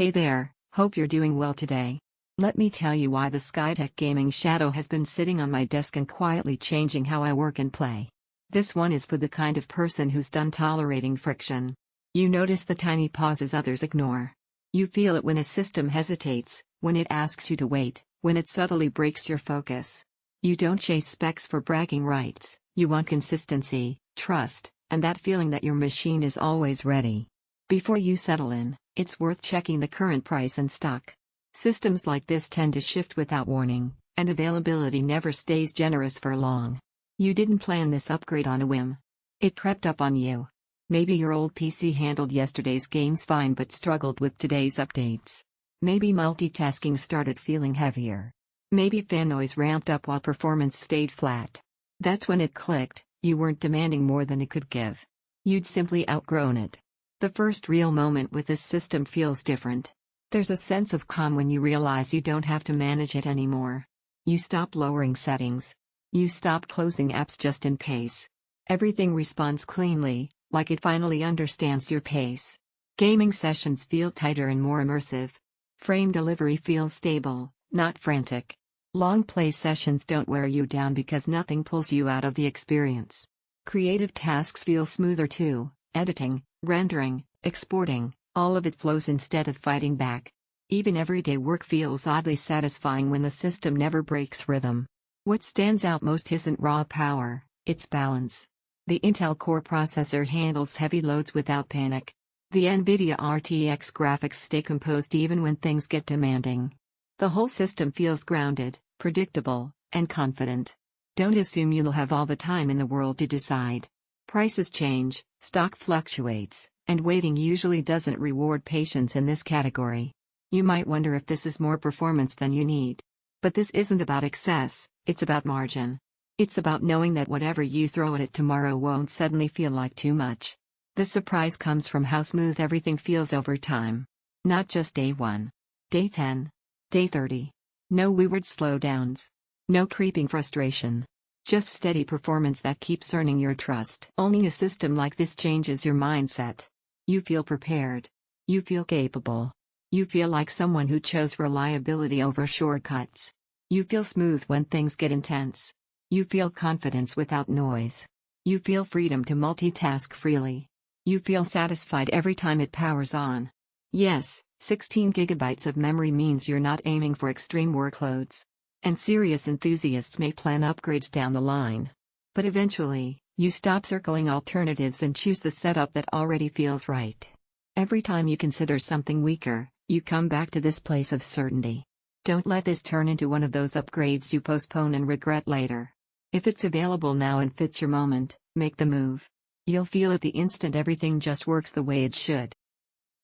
Hey there, hope you're doing well today. Let me tell you why the Skytech Gaming Shadow has been sitting on my desk and quietly changing how I work and play. This one is for the kind of person who's done tolerating friction. You notice the tiny pauses others ignore. You feel it when a system hesitates, when it asks you to wait, when it subtly breaks your focus. You don't chase specs for bragging rights, you want consistency, trust, and that feeling that your machine is always ready. Before you settle in, it's worth checking the current price and stock. Systems like this tend to shift without warning, and availability never stays generous for long. You didn't plan this upgrade on a whim. It crept up on you. Maybe your old PC handled yesterday's games fine but struggled with today's updates. Maybe multitasking started feeling heavier. Maybe fan noise ramped up while performance stayed flat. That's when it clicked, you weren't demanding more than it could give. You'd simply outgrown it. The first real moment with this system feels different. There's a sense of calm when you realize you don't have to manage it anymore. You stop lowering settings. You stop closing apps just in case. Everything responds cleanly, like it finally understands your pace. Gaming sessions feel tighter and more immersive. Frame delivery feels stable, not frantic. Long play sessions don't wear you down because nothing pulls you out of the experience. Creative tasks feel smoother too. Editing, rendering, exporting, all of it flows instead of fighting back. Even everyday work feels oddly satisfying when the system never breaks rhythm. What stands out most isn't raw power, it's balance. The Intel Core processor handles heavy loads without panic. The NVIDIA RTX graphics stay composed even when things get demanding. The whole system feels grounded, predictable, and confident. Don't assume you'll have all the time in the world to decide. Prices change, stock fluctuates, and waiting usually doesn't reward patience in this category. You might wonder if this is more performance than you need. But this isn't about excess, it's about margin. It's about knowing that whatever you throw at it tomorrow won't suddenly feel like too much. The surprise comes from how smooth everything feels over time. Not just day 1. Day 10. Day 30. No weird slowdowns. No creeping frustration. Just steady performance that keeps earning your trust. Owning a system like this changes your mindset. You feel prepared. You feel capable. You feel like someone who chose reliability over shortcuts. You feel smooth when things get intense. You feel confidence without noise. You feel freedom to multitask freely. You feel satisfied every time it powers on. Yes, 16 gigabytes of memory means you're not aiming for extreme workloads. And serious enthusiasts may plan upgrades down the line. But eventually, you stop circling alternatives and choose the setup that already feels right. Every time you consider something weaker, you come back to this place of certainty. Don't let this turn into one of those upgrades you postpone and regret later. If it's available now and fits your moment, make the move. You'll feel it the instant everything just works the way it should.